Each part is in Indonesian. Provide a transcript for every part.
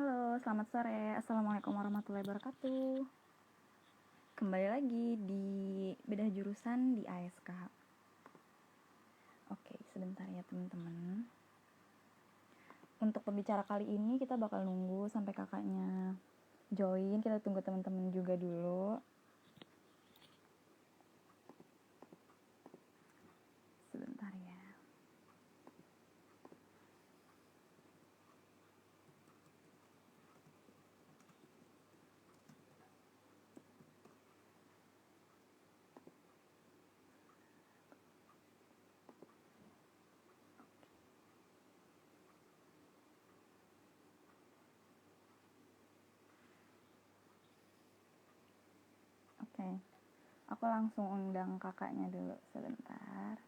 Halo, selamat sore. Assalamualaikum warahmatullahi wabarakatuh. Kembali lagi di Bedah Jurusan di ASK. Oke, sebentar ya teman-teman. Untuk pembicara kali ini kita bakal nunggu sampai kakaknya join. Kita tunggu teman-teman juga dulu. Sebentar ya. Oke, aku langsung undang kakaknya dulu sebentar.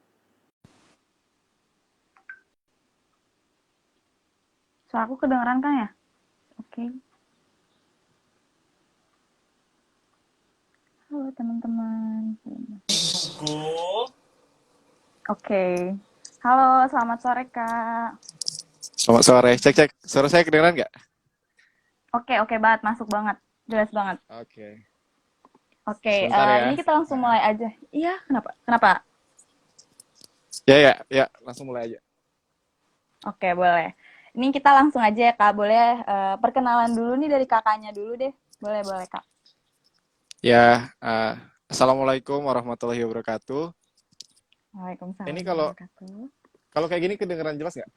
Suara aku kedengeran kan ya? Oke. Halo teman-teman. Oke. Halo, selamat sore Kak. Selamat sore, cek. Suara saya kedengeran nggak? Oke banget, masuk banget. Jelas banget. Oke, Oke, sebentar ini ya. kita langsung mulai aja. Iya, kenapa? Kenapa? Ya, langsung mulai aja. Oke, boleh. Ini kita langsung aja ya, Kak. Boleh perkenalan dulu nih dari kakaknya dulu deh. Boleh, Kak. Ya, Assalamualaikum warahmatullahi wabarakatuh. Ini Waalaikumsalam kalau warahmatullahi wabarakatuh. kalau kayak gini kedengeran jelas nggak?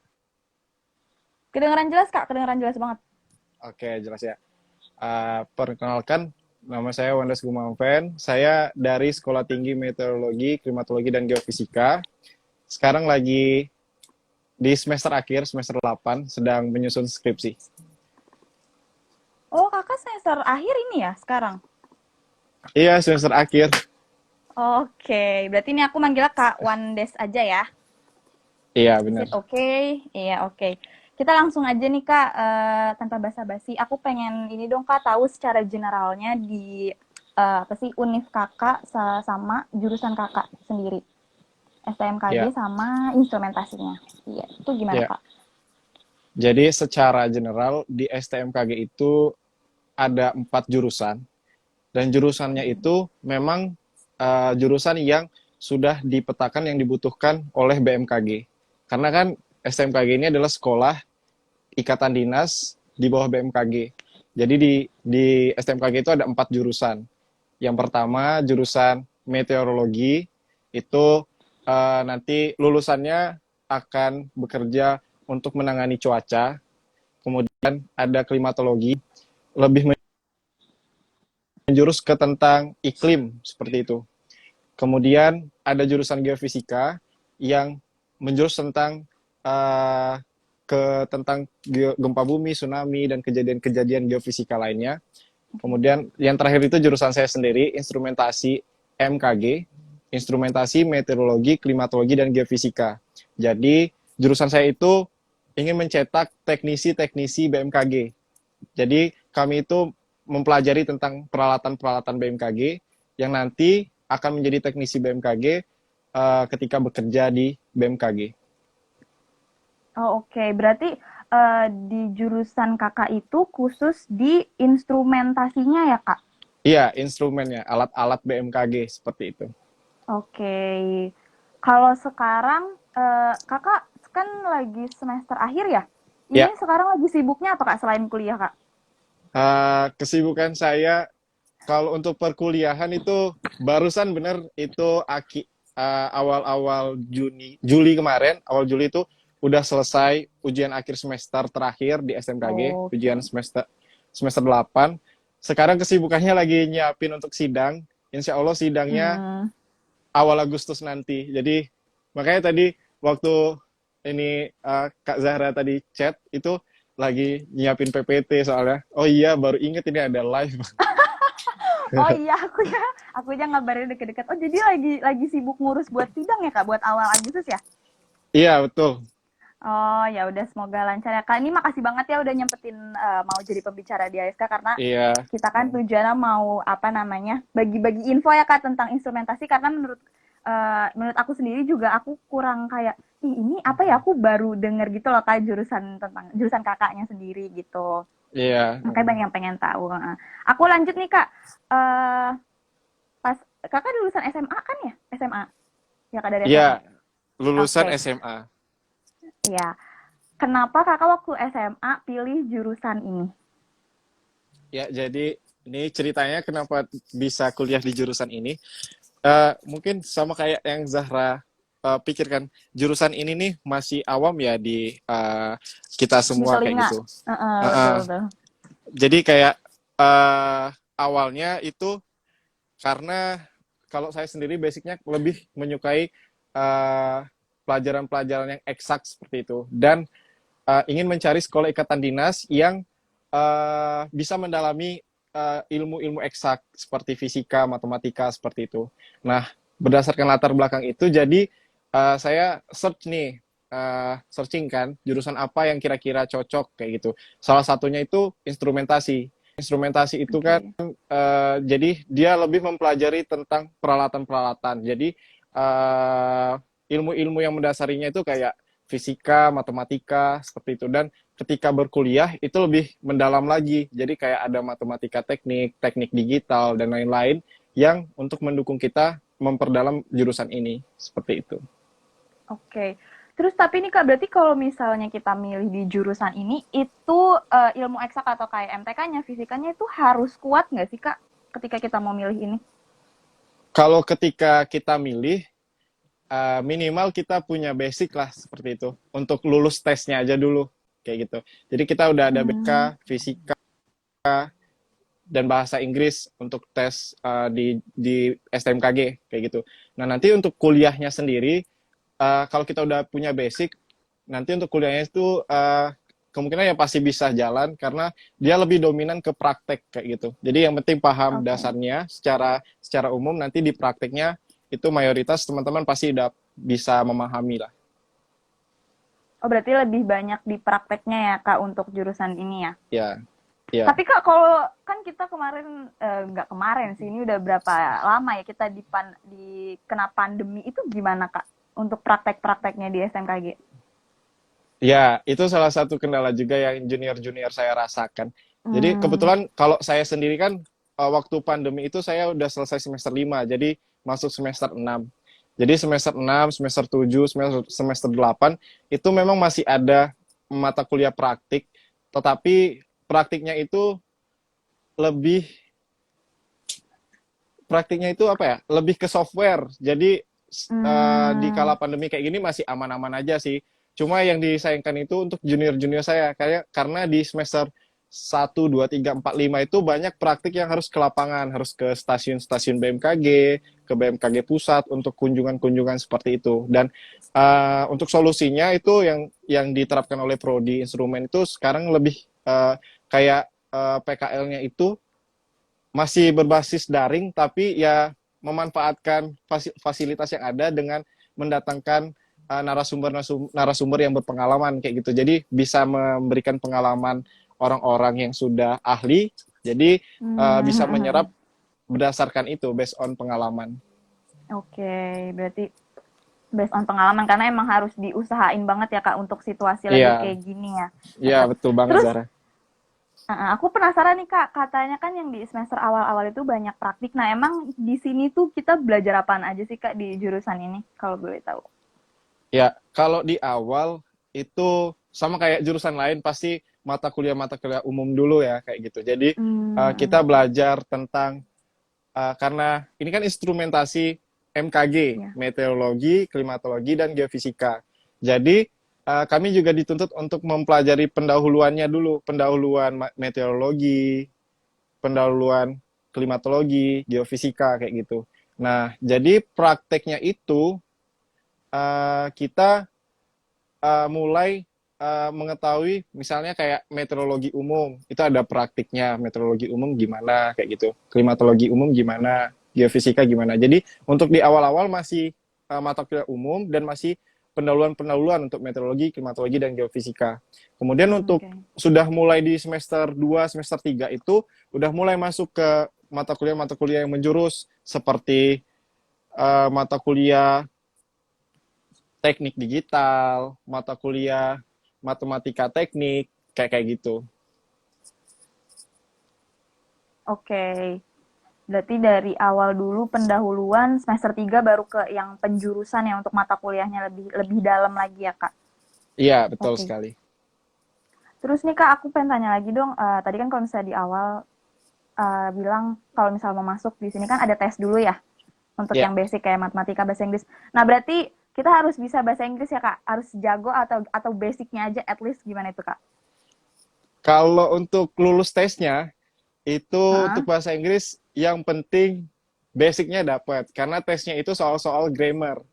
Kedengeran jelas, Kak. Kedengeran jelas banget. Oke, jelas ya. Perkenalkan, nama saya Wandas Gumangfen. Saya dari Sekolah Tinggi Meteorologi, Klimatologi, dan Geofisika. Sekarang lagi di semester akhir, semester 8, sedang menyusun skripsi. Oh, kakak semester akhir ini ya sekarang? Iya, semester akhir. Oke, berarti ini aku manggilnya Kak Wandes aja ya. Iya, Is benar. it okay? Iya, oke. Kita langsung aja nih Kak, tanpa basa-basi. Aku pengen ini dong Kak, tahu secara generalnya di apa sih univ kakak sama jurusan kakak sendiri. STMKG Ya, sama instrumentasinya. Iya, itu gimana ya. Kak? Jadi secara general di STMKG itu ada 4 jurusan, dan jurusannya Hmm. itu memang jurusan yang sudah dipetakan yang dibutuhkan oleh BMKG. Karena kan STMKG ini adalah sekolah ikatan dinas di bawah BMKG. Jadi di STMKG itu ada 4 jurusan. Yang pertama jurusan meteorologi, itu nanti lulusannya akan bekerja untuk menangani cuaca. Kemudian ada klimatologi, lebih menjurus ke tentang iklim seperti itu. Kemudian ada jurusan geofisika yang menjurus tentang uh, tentang gempa bumi, tsunami, dan kejadian-kejadian geofisika lainnya. Oke. Kemudian yang terakhir itu jurusan saya sendiri, instrumentasi MKG, instrumentasi meteorologi, klimatologi, dan geofisika. Jadi jurusan saya itu ingin mencetak teknisi-teknisi BMKG. Jadi kami itu mempelajari tentang peralatan-peralatan BMKG yang nanti akan menjadi teknisi BMKG ketika bekerja di BMKG. Oh, oke. Berarti di jurusan kakak itu khusus di instrumentasinya ya Kak? Iya, instrumennya, alat-alat BMKG seperti itu. Oke. Kalau sekarang kakak kan lagi semester akhir ya? Ya, Ini sekarang lagi sibuknya apa Kak selain kuliah Kak? kesibukan saya kalau untuk perkuliahan itu barusan bener itu awal-awal Juli kemarin, awal Juli itu udah selesai ujian akhir semester terakhir di SMKG, ujian Oke. semester 8. Sekarang kesibukannya lagi nyiapin untuk sidang. Insya Allah sidangnya Hmm. awal Agustus nanti. Jadi makanya tadi waktu ini Kak Zahra tadi chat itu lagi nyiapin PPT soalnya. Oh iya, baru inget ini ada live. Oh iya, aku ya ngabarin deket-deket. Oh jadi lagi sibuk ngurus buat sidang ya Kak, buat awal Agustus ya? Iya, betul. Oh ya udah semoga lancar ya Kak. Ini makasih banget ya udah nyempetin mau jadi pembicara di ASK karena Iya. kita kan tujuannya mau apa namanya bagi-bagi info ya Kak tentang instrumentasi karena menurut menurut aku sendiri juga aku kurang kayak, ih ini apa ya, aku baru denger gitu loh Kak jurusan kakaknya sendiri gitu. Iya. Makanya banyak yang pengen tahu. Aku lanjut nih Kak. Eh pas kakak lulusan SMA kan ya? SMA. Ya Kak dari SMA. Iya, lulusan Oke. SMA. Ya. Kenapa kakak waktu SMA pilih jurusan ini? Ya, jadi ini ceritanya kenapa bisa kuliah di jurusan ini. Mungkin sama kayak yang Zahra pikirkan, jurusan ini nih masih awam ya di kita Di semua kayak telinga. gitu. Uh, Betul uh, betul. jadi kayak awalnya itu karena kalau saya sendiri basicnya lebih menyukai pelajaran-pelajaran yang eksak seperti itu dan ingin mencari sekolah ikatan dinas yang bisa mendalami ilmu-ilmu eksak seperti fisika, matematika seperti itu. Nah, berdasarkan latar belakang itu, jadi saya search nih, searching kan jurusan apa yang kira-kira cocok kayak gitu. Salah satunya itu instrumentasi. Instrumentasi itu kan Oke. jadi dia lebih mempelajari tentang peralatan-peralatan. Jadi ilmu-ilmu yang mendasarinya itu kayak fisika, matematika seperti itu dan ketika berkuliah itu lebih mendalam lagi. Jadi kayak ada matematika teknik, teknik digital dan lain-lain yang untuk mendukung kita memperdalam jurusan ini seperti itu. Oke. Terus tapi nih Kak, berarti kalau misalnya kita milih di jurusan ini, itu ilmu eksak atau kayak MTK-nya, fisikanya itu harus kuat nggak sih Kak, ketika kita mau milih ini? Kalau ketika kita milih minimal kita punya basic lah seperti itu untuk lulus tesnya aja dulu kayak gitu. Jadi kita udah ada BK, Hmm, fisika dan bahasa Inggris untuk tes di STMKG kayak gitu. Nah nanti untuk kuliahnya sendiri, kalau kita udah punya basic, nanti untuk kuliahnya itu kemungkinan yang pasti bisa jalan karena dia lebih dominan ke praktek kayak gitu. Jadi yang penting paham oke. dasarnya secara umum, nanti di prakteknya itu mayoritas teman-teman pasti udah bisa memahami lah. Oh, berarti lebih banyak di prakteknya ya Kak untuk jurusan ini ya? Ya, ya. Tapi Kak, kalau kan kita kemarin, nggak kemarin sih, ini udah berapa lama ya kita kena pandemi, itu gimana Kak untuk praktek-prakteknya di SMKG? Ya, itu salah satu kendala juga yang junior-junior saya rasakan. Jadi Hmm, kebetulan kalau saya sendiri kan waktu pandemi itu saya udah selesai semester 5, jadi masuk semester 6. Jadi semester 6, semester 7, semester 8 itu memang masih ada mata kuliah praktik, tetapi praktiknya itu lebih praktiknya itu apa ya? Lebih ke software. Jadi di hmm, kala pandemi kayak gini masih aman-aman aja sih. Cuma yang disayangkan itu untuk junior-junior saya kayak karena di semester 1, 2, 3, 4, 5 itu banyak praktik yang harus ke lapangan, harus ke stasiun-stasiun BMKG, ke BMKG pusat untuk kunjungan-kunjungan seperti itu. Dan untuk solusinya itu yang diterapkan oleh Prodi Instrumen itu sekarang lebih kayak PKL-nya itu masih berbasis daring tapi ya memanfaatkan fasilitas yang ada dengan mendatangkan narasumber yang berpengalaman kayak gitu. Jadi bisa memberikan pengalaman orang-orang yang sudah ahli. Jadi bisa hmm. menyerap berdasarkan itu based on pengalaman. Oke, berarti based on pengalaman karena emang harus diusahain banget ya Kak untuk situasi lagi Iya, kayak gini ya. iya betul banget Terus Zara. aku penasaran nih Kak, katanya kan yang di semester awal-awal itu banyak praktik. Nah, emang di sini tuh kita belajar apaan aja sih Kak di jurusan ini kalau boleh tahu? Ya, kalau di awal itu sama kayak jurusan lain pasti mata kuliah umum dulu ya kayak gitu. Jadi kita Hmm, belajar tentang karena ini kan instrumentasi MKG, ya. meteorologi, klimatologi, dan geofisika. Jadi kami juga dituntut untuk mempelajari pendahuluannya dulu, pendahuluan meteorologi, pendahuluan klimatologi, geofisika kayak gitu. Nah, jadi prakteknya itu kita mulai mengetahui misalnya kayak meteorologi umum itu ada praktiknya meteorologi umum gimana kayak gitu klimatologi umum gimana geofisika gimana jadi untuk di awal-awal masih mata kuliah umum dan masih pendahuluan-pendahuluan untuk meteorologi klimatologi dan geofisika kemudian untuk Oke. sudah mulai di semester 2 semester 3 itu udah mulai masuk ke mata kuliah yang menjurus seperti mata kuliah teknik digital, mata kuliah matematika teknik, kayak kayak gitu. Oke. Berarti dari awal dulu pendahuluan semester 3 baru ke yang penjurusan ya untuk mata kuliahnya lebih lebih dalam lagi ya, Kak. Iya, betul Oke. sekali. Terus nih Kak, aku pengen tanya lagi dong. Tadi kan kalau misalnya di awal bilang kalau misalnya mau masuk di sini kan ada tes dulu ya untuk Ya, yang basic kayak matematika, bahasa Inggris. Nah, berarti kita harus bisa bahasa Inggris ya, Kak? Harus jago atau basicnya aja at least gimana itu, Kak? kalau untuk lulus tesnya, itu Heeh. untuk bahasa Inggris yang penting basicnya dapat. Karena tesnya itu soal-soal grammar.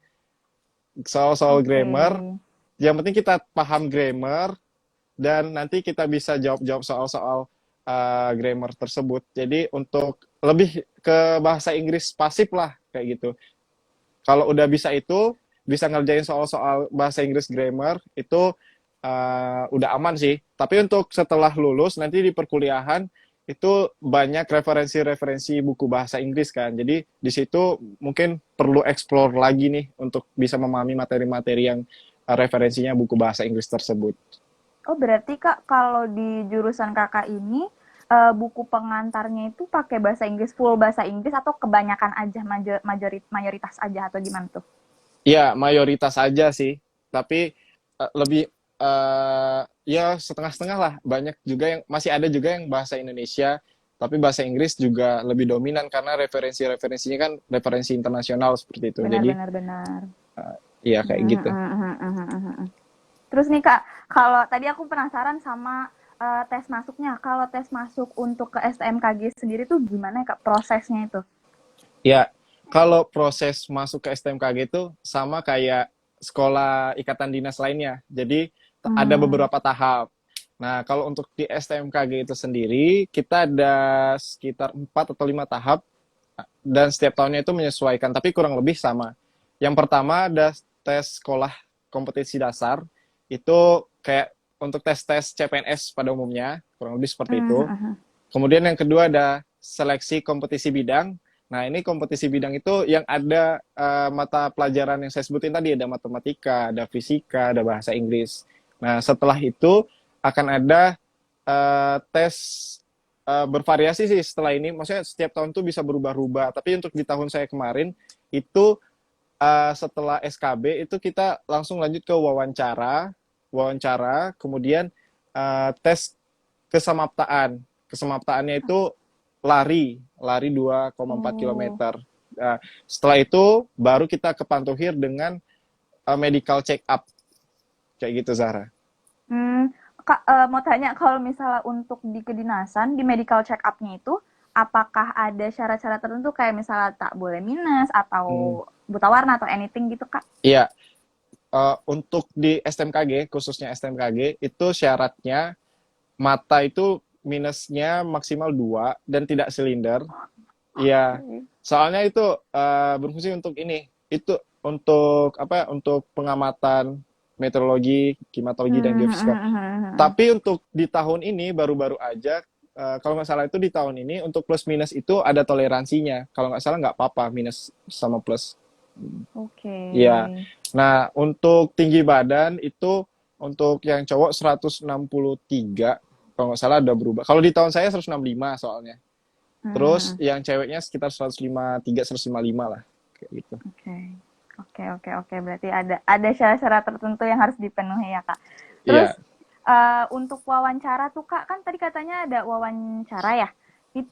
Soal-soal Oke. grammar, yang penting kita paham grammar, dan nanti kita bisa jawab-jawab soal-soal grammar tersebut. Jadi untuk lebih ke bahasa Inggris pasif lah, kayak gitu. Kalau udah bisa itu, bisa ngerjain soal-soal bahasa Inggris grammar, itu udah aman sih. Tapi untuk setelah lulus, nanti di perkuliahan, itu banyak referensi-referensi buku bahasa Inggris kan. Jadi di situ mungkin perlu explore lagi nih untuk bisa memahami materi-materi yang referensinya buku bahasa Inggris tersebut. Oh, berarti Kak, kalau di jurusan Kakak ini buku pengantarnya itu pakai bahasa Inggris, full bahasa Inggris atau kebanyakan aja mayoritas aja atau gimana tuh? Ya, mayoritas aja sih. Tapi lebih ya setengah-setengah lah. Banyak juga yang masih ada juga yang bahasa Indonesia, tapi bahasa Inggris juga lebih dominan karena referensi-referensinya kan referensi internasional seperti itu. Benar Jadi benar benar. ya kayak Mhm gitu. mhm mhm mhm mhm. Terus nih Kak, kalau tadi aku penasaran sama tes masuknya. Kalau tes masuk untuk ke STMKG sendiri tuh gimana ya Kak prosesnya itu? Ya, kalau proses masuk ke STMKG itu sama kayak sekolah ikatan dinas lainnya. Jadi ada Hmm. beberapa tahap. Nah, kalau untuk di STMKG itu sendiri, kita ada sekitar 4 atau 5 tahap, dan setiap tahunnya itu menyesuaikan, tapi kurang lebih sama. Yang pertama ada tes sekolah kompetisi dasar, itu kayak untuk tes-tes CPNS pada umumnya, kurang lebih seperti Mhm itu. mhm. Kemudian yang kedua ada seleksi kompetisi bidang. Nah, ini kompetisi bidang itu yang ada mata pelajaran yang saya sebutin tadi, ada matematika, ada fisika, ada bahasa Inggris. Nah, setelah itu akan ada tes bervariasi sih setelah ini. Maksudnya setiap tahun tuh bisa berubah-ubah. Tapi untuk di tahun saya kemarin itu setelah SKB itu kita langsung lanjut ke wawancara, kemudian tes kesamaptaan. Kesamaptaannya itu lari 2,4 Oh. kilometer. Nah, setelah itu baru kita ke Pantuhir dengan medical check up, kayak gitu Zahra. Hmm, Kak, mau tanya kalau misalnya untuk di kedinasan, di medical check up-nya itu, apakah ada syarat-syarat tertentu kayak misalnya tak boleh minus atau Hmm. buta warna atau anything gitu, Kak? Iya, untuk di STMKG, khususnya STMKG, itu syaratnya mata itu minusnya maksimal 2 dan tidak silinder. Iya, Oke. soalnya itu berfungsi untuk ini, itu untuk apa? Untuk pengamatan meteorologi, klimatologi dan Hmm, hmm, geofisika. hmm, hmm, hmm. Tapi untuk di tahun ini baru-baru aja, kalau nggak salah itu di tahun ini untuk plus minus itu ada toleransinya. Kalau nggak salah nggak apa-apa minus sama plus. Oke. Iya. Nah, untuk tinggi badan itu untuk yang cowok 163, kalau nggak salah ada berubah. Kalau di tahun saya 165 soalnya. Terus Hmm, yang ceweknya sekitar 153, 155 lah. Kayak gitu. oke. Oke, oke, oke. Berarti ada syarat-syarat tertentu yang harus dipenuhi ya, Kak. Terus Iya, untuk wawancara tuh, Kak, kan tadi katanya ada wawancara ya.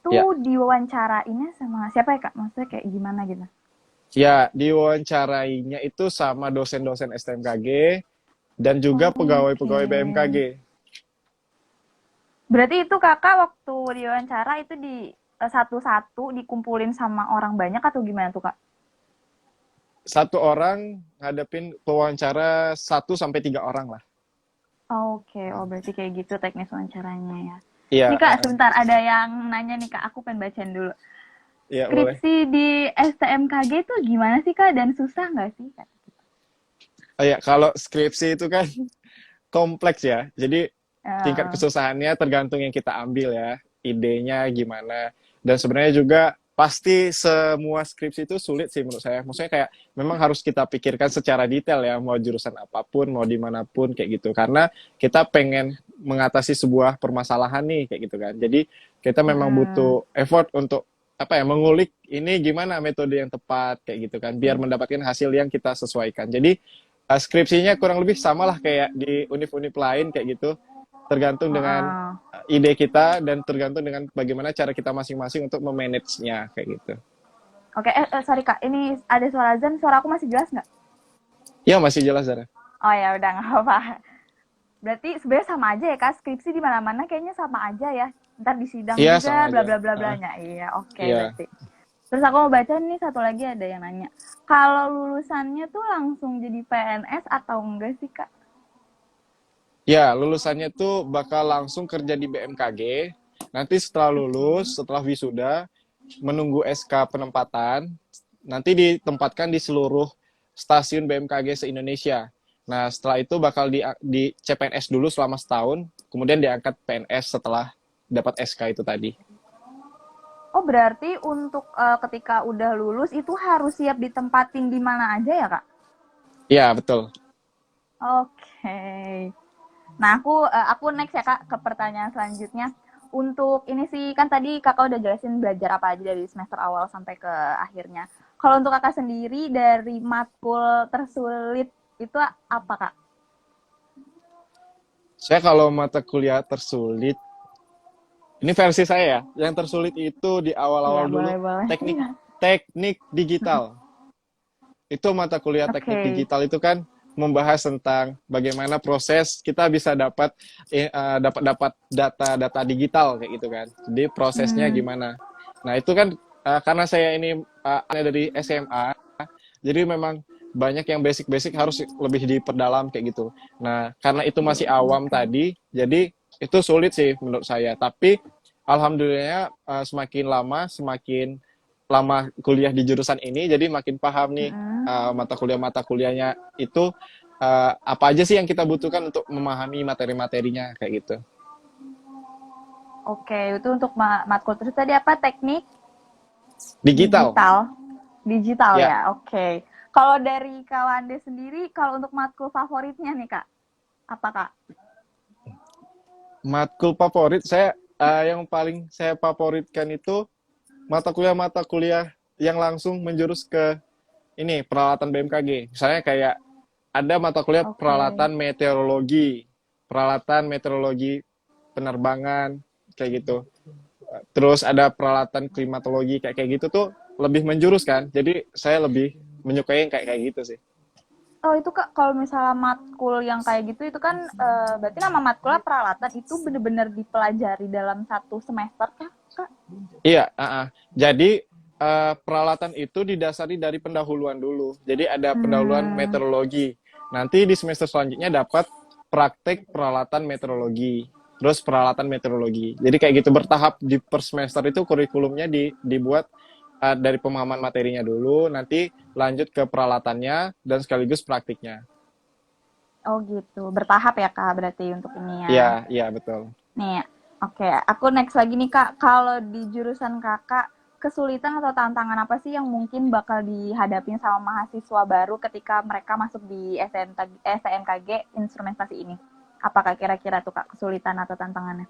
iya. Itu diwawancarainnya sama siapa ya, Kak? Maksudnya kayak gimana gitu? Ya, diwawancarainya itu sama dosen-dosen STMKG dan juga Oke. pegawai-pegawai BMKG. Berarti itu Kakak waktu diwawancara itu di satu-satu dikumpulin sama orang banyak atau gimana tuh, Kak? Satu orang ngadepin pewawancara 1 sampai 3 orang lah. Oke, oh berarti kayak gitu teknis wawancaranya ya. Iya, Nih Kak, sebentar ada yang nanya nih Kak, aku pengen bacain dulu. iya boleh. Skripsi di STMKG itu gimana sih Kak dan susah nggak sih Kak? Oh ya, kalau skripsi itu kan kompleks ya. Jadi tingkat Eh, kesusahannya tergantung yang kita ambil ya. Idenya gimana. Dan sebenarnya juga pasti semua skripsi itu sulit sih menurut saya. Maksudnya kayak memang harus kita pikirkan secara detail ya, mau jurusan apapun, mau dimanapun kayak gitu. Karena kita pengen mengatasi sebuah permasalahan nih kayak gitu kan. Jadi kita memang Mm-mm. butuh effort untuk apa ya, mengulik ini gimana metode yang tepat kayak gitu kan, biar mendapatkan hasil yang kita sesuaikan. Jadi skripsinya kurang lebih sama lah kayak di univ-univ lain kayak gitu, tergantung dengan Heeh. ide kita dan tergantung dengan bagaimana cara kita masing-masing untuk memanage-nya kayak gitu. Oke, sorry Kak, ini ada suara azan, suara aku masih jelas nggak? Ya masih jelas Zara. Oh ya udah nggak apa-apa. Berarti sebenarnya sama aja ya Kak, skripsi di mana-mana kayaknya sama aja ya. Ntar di sidang Iya sama juga bla aja. bla bla Uh, blanya. Iya, oke iya. berarti. Terus aku mau baca nih satu lagi ada yang nanya. Kalau lulusannya tuh langsung jadi PNS atau enggak sih Kak? Ya, lulusannya tuh bakal langsung kerja di BMKG. Nanti setelah lulus, setelah wisuda, menunggu SK penempatan, nanti ditempatkan di seluruh stasiun BMKG se-Indonesia. Nah, setelah itu bakal di CPNS dulu selama setahun, kemudian diangkat PNS setelah dapat SK itu tadi. Oh berarti untuk ketika udah lulus itu harus siap ditempatin di mana aja ya Kak? Iya, betul. Oke. Nah, aku next ya Kak ke pertanyaan selanjutnya. Untuk ini sih kan tadi Kakak udah jelasin belajar apa aja dari semester awal sampai ke akhirnya. Kalau untuk Kakak sendiri dari matkul tersulit itu apa Kak? Saya kalau mata kuliah tersulit, ini versi saya ya, yang tersulit itu di Iya, awal-awal dulu, boleh-boleh. teknik teknik digital. Itu mata kuliah teknik Oke. digital itu kan membahas tentang bagaimana proses kita bisa dapat data-data digital kayak gitu kan. Jadi prosesnya Hmm, gimana. Nah, itu kan karena saya ini dari SMA, jadi memang banyak yang basic-basic harus lebih diperdalam kayak gitu. Nah, karena itu masih awam oke. tadi, jadi itu sulit sih menurut saya. Tapi alhamdulillah semakin lama kuliah di jurusan ini, jadi makin paham nih Mm-mm. mata kuliahnya itu apa aja sih yang kita butuhkan untuk memahami materi-materinya kayak gitu. Oke, itu untuk matkul terus tadi apa? Teknik Digital, digital. Digital ya. ya, oke. Kalau dari Kak Wande sendiri, kalau untuk matkul favoritnya nih Kak, apa Kak? Matkul favorit saya yang paling saya favoritkan itu mata kuliah yang langsung menjurus ke ini peralatan BMKG. Misalnya kayak ada mata kuliah Oke. peralatan meteorologi penerbangan kayak gitu. Terus ada peralatan klimatologi kayak kayak gitu tuh lebih menjurus kan. Jadi saya lebih menyukai yang kayak kayak gitu sih. Oh itu Kak, kalau misalnya matkul yang kayak gitu itu kan berarti nama matkulnya peralatan itu bener-bener dipelajari dalam satu semester kah, Kak? Iya, jadi peralatan itu didasari dari pendahuluan dulu. Jadi ada pendahuluan Hmm, meteorologi. Nanti di semester selanjutnya dapat praktek peralatan meteorologi. Terus peralatan meteorologi. Jadi kayak gitu bertahap di per semester itu kurikulumnya dibuat dari pemahaman materinya dulu, nanti lanjut ke peralatannya dan sekaligus praktiknya. oh gitu. Bertahap ya Kak berarti untuk ini ya. Iya, iya betul. Nih, oke. Aku next lagi nih Kak. Kalau di jurusan Kakak, kesulitan atau tantangan apa sih yang mungkin bakal dihadapin sama mahasiswa baru ketika mereka masuk di SNKG instrumentasi ini? Apakah kira-kira tuh Kak kesulitan atau tantangannya?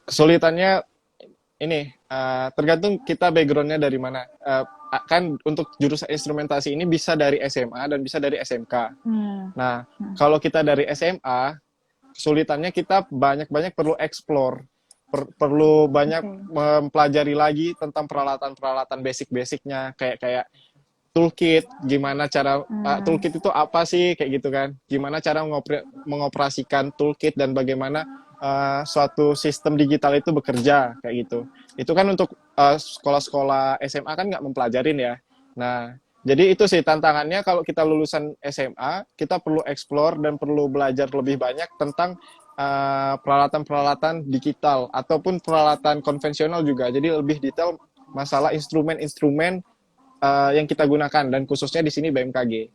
Kesulitannya ini tergantung kita backgroundnya dari mana. Kan untuk jurusan instrumentasi ini bisa dari SMA dan bisa dari SMK. Hmm. Nah, Hmm. kalau kita dari SMA, kesulitannya kita banyak-banyak perlu explore, perlu banyak Oke. mempelajari lagi tentang peralatan-peralatan basic-basicnya, kayak kayak toolkit, gimana cara Hmm. toolkit itu apa sih kayak gitu kan? Gimana cara mengoperasikan toolkit dan bagaimana suatu sistem digital itu bekerja kayak gitu. Itu kan untuk sekolah-sekolah SMA kan nggak mempelajarin ya. Nah, jadi itu sih tantangannya kalau kita lulusan SMA, kita perlu explore dan perlu belajar lebih banyak tentang peralatan-peralatan digital ataupun peralatan konvensional juga. Jadi lebih detail masalah instrumen-instrumen yang kita gunakan dan khususnya di sini BMKG.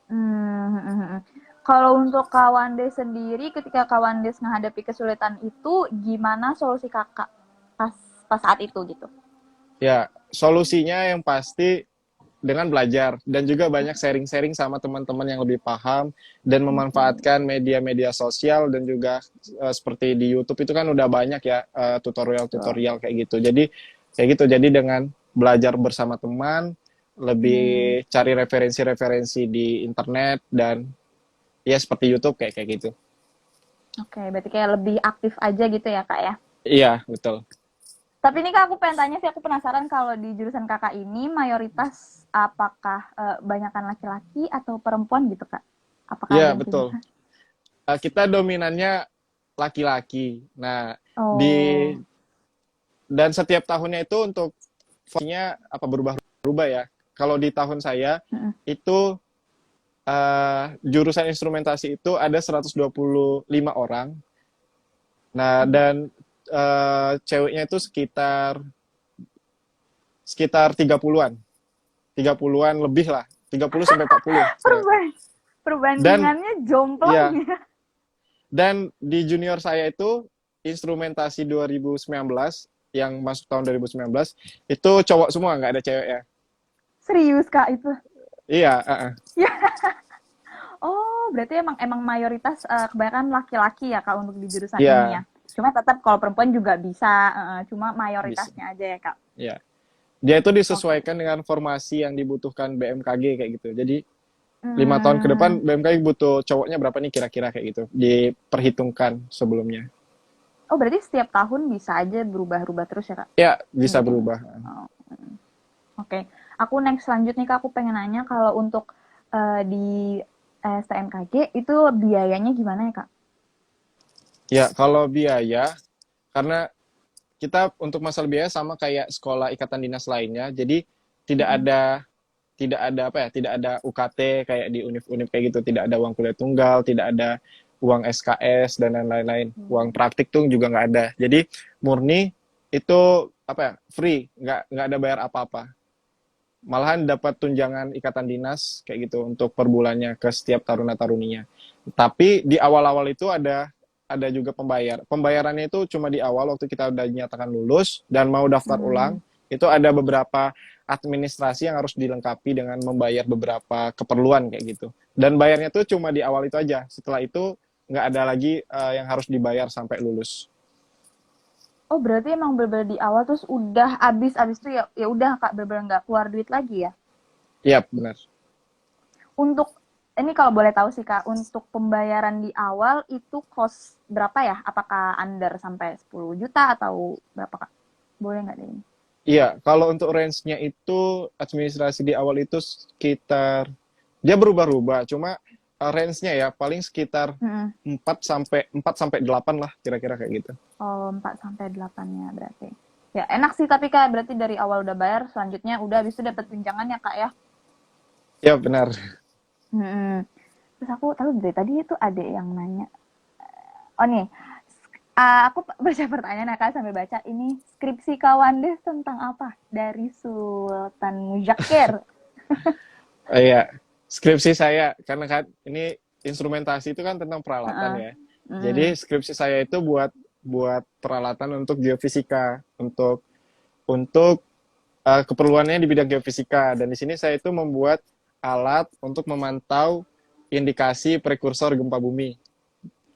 Hmm, hmm, hmm, hmm. Kalau untuk Kawandes sendiri, ketika Kawandes menghadapi kesulitan itu, gimana solusi kakak pas pas saat itu gitu? Ya, solusinya yang pasti dengan belajar dan juga banyak sharing-sharing sama teman-teman yang lebih paham dan Oke. memanfaatkan media-media sosial dan juga seperti di YouTube itu kan udah banyak ya Betul. tutorial-tutorial kayak gitu. Jadi kayak gitu. Jadi dengan belajar bersama teman, Hmm. lebih cari referensi-referensi di internet dan ya seperti YouTube kayak kayak gitu. Oke, berarti kayak lebih aktif aja gitu ya, Kak ya? Iya, betul. Tapi ini Kak, aku pengen tanya sih, aku penasaran kalau di jurusan Kakak ini mayoritas apakah banyakan laki-laki atau perempuan gitu, Kak? Apakah Iya, ada yang betul. punya? Kita dominannya laki-laki. Nah, di Oh. dan setiap tahunnya itu untuk fungsinya apa berubah-ubah ya. Kalau di tahun saya Mm-mm. itu jurusan instrumentasi itu ada 125 orang. Nah, Waduh. dan ceweknya itu sekitar sekitar 30-an. 30-an lebih lah. 30 sampai 40 cewek. Perban Dan perbandingannya jomplang ya, ya. dan di junior saya itu instrumentasi 2019 yang masuk tahun 2019 itu cowok semua, nggak ada cewek ya. Serius Kak itu? Iya, Ya. Oh, berarti emang emang mayoritas kebanyakan laki-laki ya Kak untuk di jurusan ini iya ya. Cuma tetap kalau perempuan juga bisa, cuma bisa. mayoritasnya aja ya Kak. Iya. Dia itu Oke. disesuaikan dengan formasi yang dibutuhkan BMKG kayak gitu. Jadi 5 tahun ke depan Hmm. BMKG butuh cowoknya berapa nih kira-kira kayak gitu. Diperhitungkan sebelumnya. Oh, berarti setiap tahun bisa aja berubah-ubah terus ya Kak? Ya, bisa Ininya. berubah. Oh, oke. Aku next selanjutnya Kak, aku pengen nanya kalau untuk di STMKG itu biayanya gimana ya Kak? Ya, kalau biaya, karena kita untuk masalah biaya sama kayak sekolah ikatan dinas lainnya. Jadi tidak Mm-mm. ada tidak ada apa ya, tidak ada UKT kayak di univ-univ kayak gitu, tidak ada uang kuliah tunggal, tidak ada uang SKS dan lain-lain, uang Hmm. praktik tuh juga nggak ada. Jadi murni itu apa ya, free, nggak ada bayar apa-apa. Malahan dapat tunjangan ikatan dinas kayak gitu untuk per bulannya ke setiap taruna taruninya. Tapi di awal-awal itu ada juga pembayarannya itu cuma di awal waktu kita udah dinyatakan lulus dan mau daftar Hmm. ulang, itu ada beberapa administrasi yang harus dilengkapi dengan membayar beberapa keperluan kayak gitu. Dan bayarnya tuh cuma di awal itu aja. Setelah itu nggak ada lagi yang harus dibayar sampai lulus. Oh, berarti emang bener-bener di awal terus udah abis itu ya ya udah Kak bener-bener nggak keluar duit lagi ya. Iya, benar. Untuk ini kalau boleh tahu sih Kak, untuk pembayaran di awal itu cost berapa ya? Apakah under sampai 10 juta atau berapa Kak? Boleh nggak deh ini? Iya, kalau untuk range-nya itu administrasi di awal itu sekitar dia berubah-ubah, cuma range-nya ya paling sekitar Mm-mm. 4 sampai 8 lah kira-kira kayak gitu. Oh, 4 sampai 8 ya berarti. Ya, enak sih tapi Kak, berarti dari awal udah bayar, selanjutnya udah habis itu dapat tunjangan ya Kak ya. Ya benar. Hmm. Terus aku tahu dari tadi itu ada yang nanya. Oh nih, aku baca pertanyaan ya Kak sambil baca ini skripsi Kawandes tentang apa? Dari Sultan Mujakir. Iya, skripsi saya karena kan ini instrumentasi itu kan tentang peralatan Heeh. ya. Hmm. Jadi skripsi saya itu buat buat peralatan untuk geofisika, untuk keperluannya di bidang geofisika dan di sini saya itu membuat alat untuk memantau indikasi prekursor gempa bumi.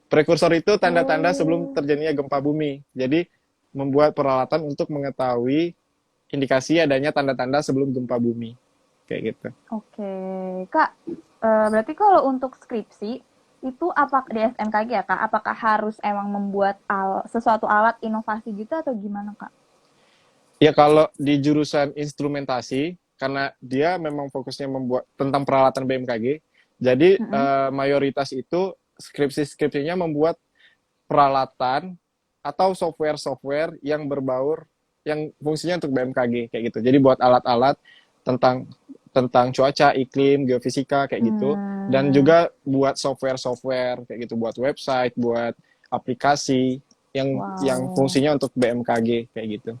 Prekursor itu tanda-tanda sebelum Oh, terjadinya gempa bumi. Jadi membuat peralatan untuk mengetahui indikasi adanya tanda-tanda sebelum gempa bumi. Kayak gitu. oke. Kak, berarti kalau untuk skripsi itu apa di SMKG ya Kak? Apakah harus emang membuat sesuatu alat inovasi gitu atau gimana Kak? Ya kalau di jurusan instrumentasi, karena dia memang fokusnya membuat tentang peralatan BMKG, jadi Mm-mm. mayoritas itu skripsi-skripsinya membuat peralatan atau software-software yang berbaur yang fungsinya untuk BMKG kayak gitu. Jadi buat alat-alat tentang tentang cuaca, iklim, geofisika kayak gitu dan Hmm, juga buat software-software kayak gitu, buat website, buat aplikasi yang wow. fungsinya untuk BMKG kayak gitu.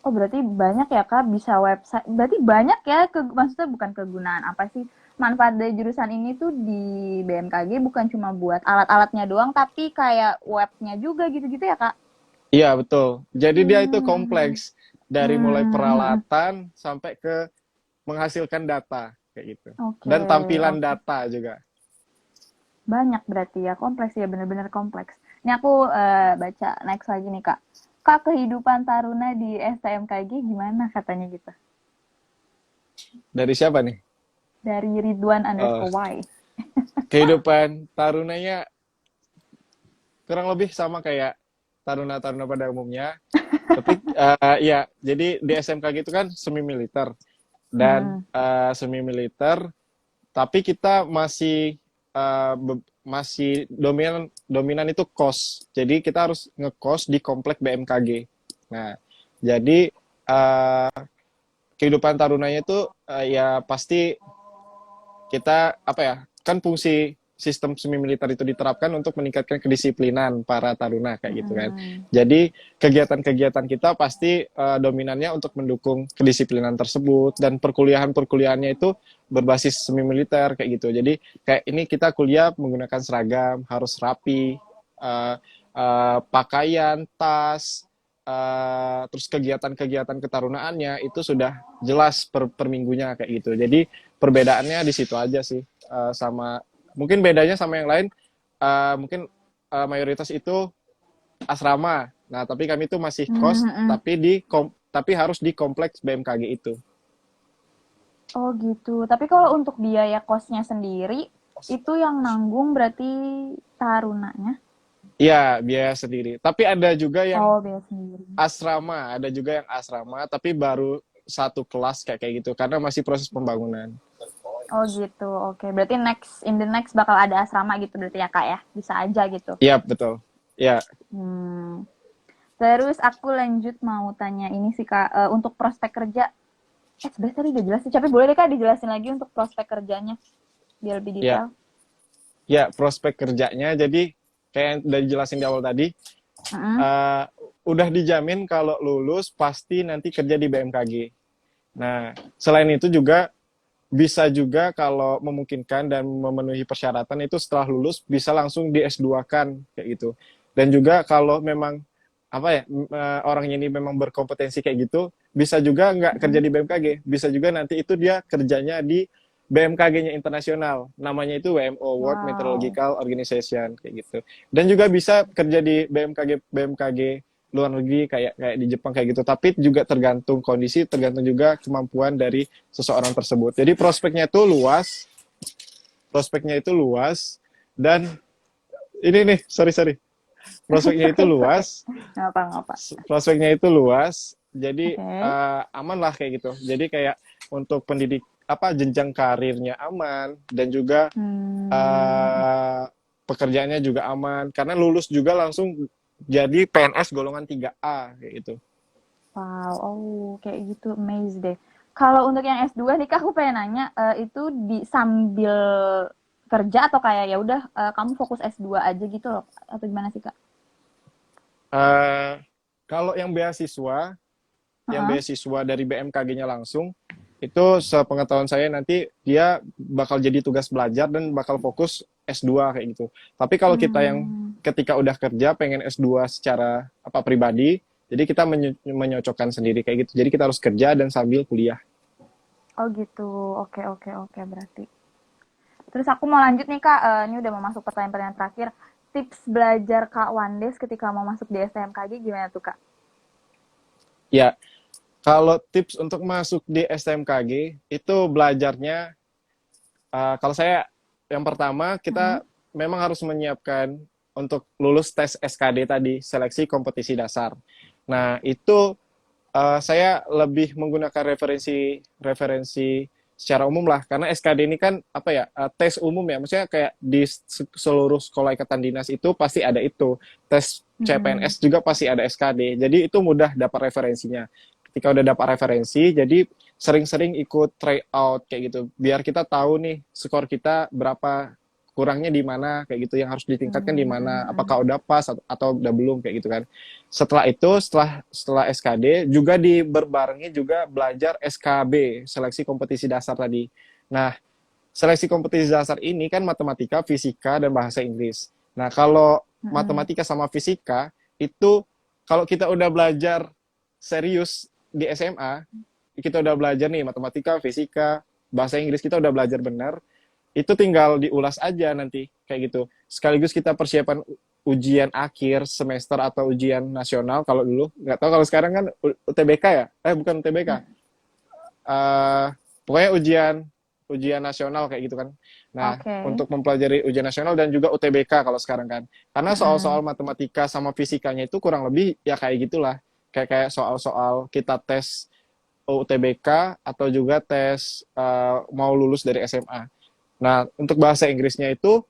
Oh, berarti banyak ya Kak bisa website. Berarti banyak ya maksudnya bukan kegunaan apa sih? Manfaat dari jurusan ini tuh di BMKG bukan cuma buat alat-alatnya doang tapi kayak webnya juga gitu-gitu ya Kak? Iya, betul. Jadi dia itu Hmm. kompleks. dari mulai Hmm, peralatan sampai ke menghasilkan data kayak gitu. oke, Dan tampilan oke. data juga. Banyak berarti ya, kompleks ya, bener-bener kompleks. Ini aku baca next lagi nih Kak. Kak, kehidupan taruna di STMKG gimana katanya gitu? Dari siapa nih? Dari Ridwan Eh, underscore Y. kehidupan tarunanya kurang lebih sama kayak taruna-taruna pada umumnya. Tapi ya, jadi di SMKG itu kan semi militer dan Mm-mm. semi militer, tapi kita masih masih dominan dominan itu kos. Jadi kita harus ngekos di komplek BMKG. Nah, jadi kehidupan tarunanya itu ya pasti kita apa ya, kan fungsi sistem semi militer itu diterapkan untuk meningkatkan kedisiplinan para taruna kayak gitu kan. Mm-mm. Jadi kegiatan-kegiatan kita pasti dominannya untuk mendukung kedisiplinan tersebut, dan perkuliahan-perkuliahannya itu berbasis semi militer kayak gitu. Jadi kayak ini kita kuliah menggunakan seragam, harus rapi, pakaian, tas, terus kegiatan-kegiatan ketarunaannya itu sudah jelas per minggunya kayak gitu. Jadi perbedaannya di situ aja sih. Sama mungkin bedanya sama yang lain, mungkin mayoritas itu asrama. Nah, tapi kami itu masih kos, Mm-mm. tapi harus di kompleks BMKG itu. Oh gitu. Tapi kalau untuk biaya kosnya sendiri, itu yang nanggung berarti tarunanya? Iya, biaya sendiri. Tapi ada juga yang Oh, biaya sendiri. asrama, tapi baru satu kelas kayak kayak gitu karena masih proses pembangunan. Oh gitu. Oke. Berarti in the next bakal ada asrama gitu berarti ya Kak ya? Bisa aja gitu. Iya, betul. Ya, Hmm. Terus aku lanjut mau tanya ini sih Kak, untuk prospek kerja. Sebenarnya tadi udah jelas sih, tapi boleh deh Kak dijelasin lagi untuk prospek kerjanya biar lebih ya, detail. ya, prospek kerjanya. Jadi kayak yang udah dijelasin di awal tadi, Mm-mm. uh, udah dijamin kalau lulus pasti nanti kerja di BMKG. Nah, selain itu juga bisa juga kalau memungkinkan dan memenuhi persyaratan itu setelah lulus bisa langsung di S2-kan kayak gitu. Dan juga kalau memang apa ya, orangnya ini memang berkompetensi kayak gitu, bisa juga nggak kerja Mm-mm. di BMKG, bisa juga nanti itu dia kerjanya di BMKG-nya internasional, namanya itu WMO, World Wow. Meteorological Organization kayak gitu. Dan juga bisa kerja di BMKG luar negeri kayak kayak di Jepang kayak gitu. Tapi juga tergantung kondisi, tergantung juga kemampuan dari seseorang tersebut. Jadi prospeknya itu luas, dan ini nih, sorry, It's prospeknya itu okay, it's okay. luas, Nggak apa-apa. jadi Oke. aman lah kayak gitu. Jadi kayak untuk pendidik apa, jenjang karirnya aman, dan juga Hmm. uh, pekerjaannya juga aman karena lulus juga langsung jadi PNS golongan 3A kayak gitu. Wow. Oh, kayak gitu. Amazed deh. Kalau untuk yang S2 nih Kak, aku pengen nanya, itu di sambil kerja atau kayak ya udah kamu fokus S2 aja gitu loh atau gimana sih Kak? Uh, kalau yang Heeh. beasiswa dari BMKG-nya langsung, itu sepengetahuan saya nanti dia bakal jadi tugas belajar dan bakal fokus S2 kayak gitu. Tapi kalau kita yang Hmm. ketika udah kerja pengen S2 secara apa pribadi, jadi kita menyocokkan sendiri kayak gitu. Jadi kita harus kerja dan sambil kuliah. Oh gitu. Oke, oke, oke berarti. Terus aku mau lanjut nih Kak, ini udah mau masuk pertanyaan-pertanyaan terakhir. Tips belajar Kak Wandes ketika mau masuk di STMKG gimana tuh Kak? Ya, kalau tips untuk masuk di STMKG itu belajarnya, kalau saya yang pertama Hmm. kita memang harus menyiapkan untuk lulus tes SKD tadi, seleksi kompetisi dasar. Nah, itu saya lebih menggunakan referensi secara umum lah, karena SKD ini kan apa ya, tes umum ya, maksudnya kayak di seluruh sekolah ikatan dinas itu pasti ada itu, tes Mm-mm. CPNS juga pasti ada SKD, jadi itu mudah dapat referensinya. Ketika udah dapat referensi, jadi sering-sering ikut tryout kayak gitu, biar kita tahu nih skor kita berapa, kurangnya di mana kayak gitu, yang harus ditingkatkan di mana, Mm-mm. apakah udah pas atau udah belum kayak gitu kan. Setelah itu, setelah SKD juga berbarengi juga belajar SKB, seleksi kompetisi dasar tadi. Nah, seleksi kompetisi dasar ini kan matematika, fisika, dan bahasa Inggris. Nah, kalau Mm-mm. matematika sama fisika itu, kalau kita udah belajar serius di SMA kita udah belajar nih matematika, fisika, bahasa Inggris kita udah belajar benar, itu tinggal diulas aja nanti kayak gitu. Sekaligus kita persiapan ujian akhir semester atau ujian nasional kalau dulu. Nggak tahu kalau sekarang kan UTBK ya? Bukan UTBK. eh Pokoknya ujian ujian nasional kayak gitu kan. Nah, Oke. untuk mempelajari ujian nasional dan juga UTBK kalau sekarang kan. Karena Mm-mm. soal-soal matematika sama fisikanya itu kurang lebih ya kayak gitulah. Kayak kayak soal-soal kita tes UTBK atau juga tes mau lulus dari SMA. Nah, untuk bahasa Inggrisnya itu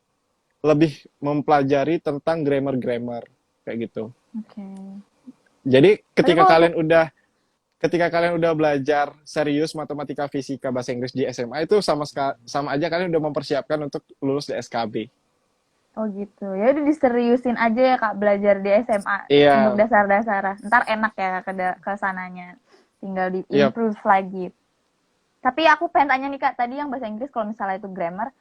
lebih mempelajari tentang grammar-grammar kayak gitu. Oke. Jadi Tapi kalau untuk ketika kalian udah belajar serius matematika, fisika, bahasa Inggris di SMA itu sama aja kalian udah mempersiapkan untuk lulus di SKB. oh gitu. Ya udah diseriusin aja ya Kak belajar di SMA untuk Iya, dasar-dasar. Ntar enak ya ke sananya. Tinggal iya. di-improve lagi. Tapi aku pengen tanya nih Kak, tadi yang bahasa Inggris kalau misalnya itu grammar,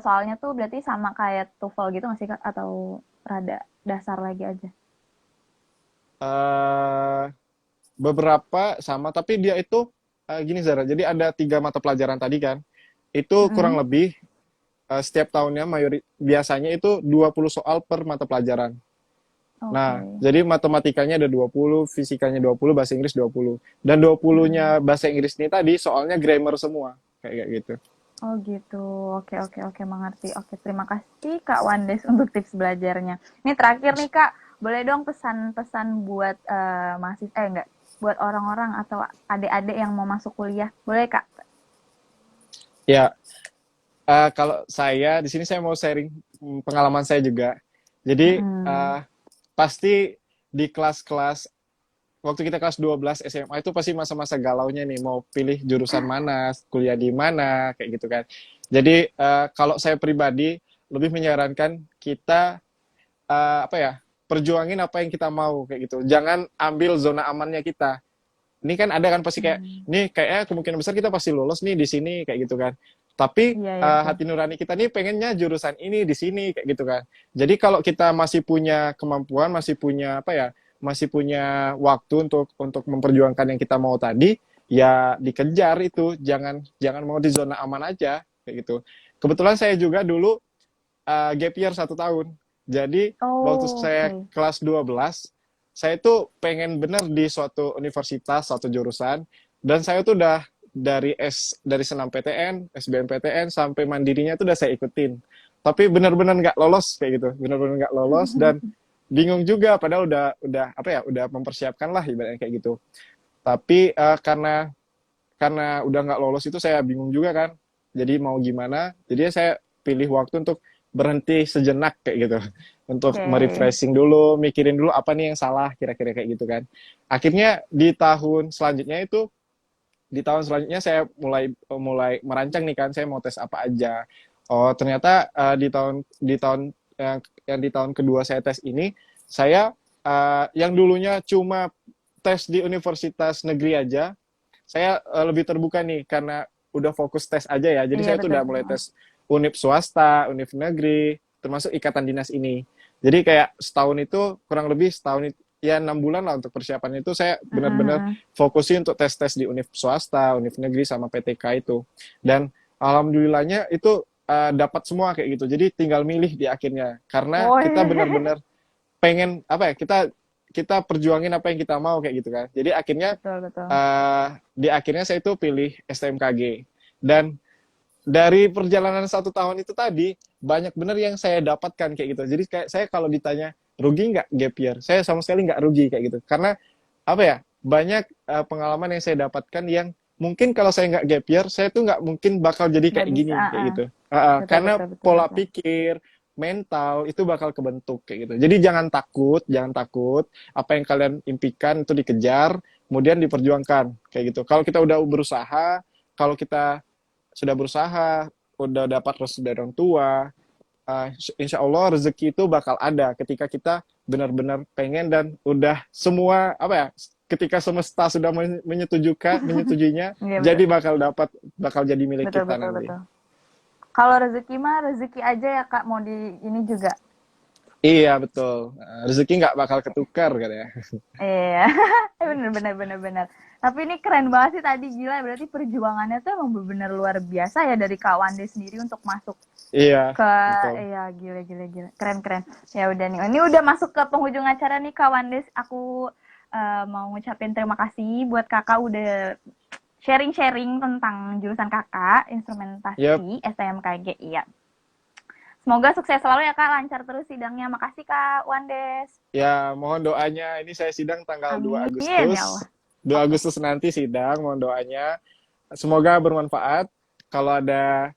soalnya tuh berarti sama kayak TOEFL gitu nggak sih Kak? Atau rada dasar lagi aja? Eh, Beberapa sama, tapi dia itu gini Zara. Jadi ada 3 mata pelajaran tadi kan. Itu kurang Mm-mm. lebih setiap tahunnya biasanya itu 20 soal per mata pelajaran. Oke. Nah, jadi matematikanya ada 20, fisikanya 20, bahasa Inggris 20. Dan 20-nya Mm-mm. bahasa Inggris ini tadi soalnya grammar semua. Kayak gitu. Oh gitu. Oke, oke, oke, mengerti. Oke, terima kasih Kak Wandes untuk tips belajarnya. Ini terakhir nih Kak, boleh dong pesan-pesan buat mahasiswa, enggak, buat orang-orang atau adik-adik yang mau masuk kuliah. Boleh Kak? Ya, kalau saya di sini saya mau sharing pengalaman saya juga. Jadi Mm-mm. pasti di kelas-kelas waktu kita kelas 12 SMA itu pasti masa-masa galaunya nih mau pilih jurusan mana, kuliah di mana, kayak gitu kan. Jadi kalau saya pribadi lebih menyarankan kita apa ya, perjuangin apa yang kita mau kayak gitu. Jangan ambil zona amannya kita. Ini kan ada kan pasti kayak Hmm. nih kayaknya kemungkinan besar kita pasti lulus nih di sini kayak gitu kan. Tapi Iya, iya betul. hati nurani kita nih pengennya jurusan ini di sini kayak gitu kan. Jadi kalau kita masih punya kemampuan, masih punya apa ya, masih punya waktu untuk memperjuangkan yang kita mau tadi, ya dikejar itu. Jangan jangan mau di zona aman aja kayak gitu. Kebetulan saya juga dulu gap year 1 tahun. Jadi waktu Oh, saya oke. kelas 12, saya tuh pengen bener di suatu universitas, suatu jurusan, dan saya tuh udah dari senam PTN, SBMPTN sampai mandirinya tuh udah saya ikutin. Tapi benar-benar nggak lolos kayak gitu, benar-benar nggak lolos dan bingung juga padahal udah apa ya, udah mempersiapkan lah ibaratnya kayak gitu. Tapi karena udah nggak lolos itu saya bingung juga kan. Jadi mau gimana? Jadi saya pilih waktu untuk berhenti sejenak kayak gitu. Untuk Oke. merefreshing dulu, mikirin dulu apa nih yang salah kira-kira kayak gitu kan. Akhirnya di tahun selanjutnya saya mulai mulai merancang nih kan, saya mau tes apa aja. Oh, ternyata yang di tahun kedua saya tes ini, saya yang dulunya cuma tes di universitas negeri aja, saya lebih terbuka nih karena udah fokus tes aja ya. Jadi Iya saya tuh betul. udah mulai tes univ swasta, univ negeri, termasuk ikatan dinas ini. Jadi kayak setahun itu kurang lebih setahun ya 6 bulan lah untuk persiapannya itu saya benar-benar Mm-mm. fokusin untuk tes-tes di univ swasta, univ negeri sama PTK itu. Dan alhamdulillahnya itu dapat semua kayak gitu. Jadi tinggal milih di akhirnya karena Oh kita iya. benar-benar pengen apa ya, kita kita perjuangin apa yang kita mau kayak gitu kan. Jadi akhirnya Betul, betul. di akhirnya saya itu pilih STMKG dan dari perjalanan 1 tahun itu tadi banyak bener yang saya dapatkan kayak gitu. Jadi kayak saya kalau ditanya rugi nggak gap year, saya sama sekali nggak rugi kayak gitu. Karena apa ya, banyak pengalaman yang saya dapatkan yang mungkin kalau saya nggak gap year, saya tuh nggak mungkin bakal jadi Nggak kayak bisa. gini kayak Ah. gitu. Betul, Karena betul, betul, pola betul. pikir, mental itu bakal kebentuk kayak gitu. Jadi jangan takut apa yang kalian impikan itu dikejar, kemudian diperjuangkan kayak gitu. Kalau kita udah berusaha, kalau kita sudah berusaha, udah dapat restu dari orang tua, insya Allah rezeki itu bakal ada ketika kita benar-benar pengen dan udah semua apa ya, ketika semesta sudah menyetujuinya, Iya betul. jadi bakal jadi milik Betul, kita betul, nanti. betul. Kalau rezeki mah rezeki aja ya Kak, mau di ini juga. Iya, betul. Rezeki nggak bakal ketukar katanya. Iya, bener bener bener bener. Tapi ini keren banget sih tadi, gila. Berarti perjuangannya tuh emang bener-bener luar biasa ya dari Kak Wande sendiri untuk masuk Iya, ke, betul. iya gila gila gila, keren keren. Ya udah nih, ini udah masuk ke penghujung acara nih Kak Wandes. Aku mau ngucapin terima kasih buat kakak udah sharing-sharing tentang jurusan kakak, Yap, instrumentasi STMKG. Iya. Semoga sukses selalu ya Kak, lancar terus sidangnya. Makasih Kak Wandes. ya mohon doanya. Ini saya sidang tanggal 2 Amin ya Allah. Agustus. 2 Oke. Agustus nanti sidang, mohon doanya. Semoga bermanfaat. Kalau ada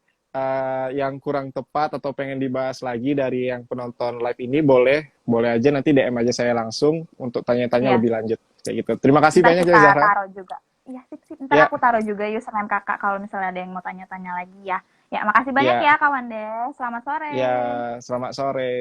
yang kurang tepat atau pengen dibahas lagi dari yang penonton live ini, boleh boleh aja nanti DM aja saya langsung untuk tanya-tanya Iya, lebih lanjut kayak gitu. Terima kasih ntar banyak ya kita Zahra. taruh juga. Iya, sip, sip. Ntar Ya, aku taruh juga username kakak kalau misalnya ada yang mau tanya-tanya lagi ya. Ya, makasih banyak ya, ya Kak Wandes. Selamat ya. sore. Selamat sore.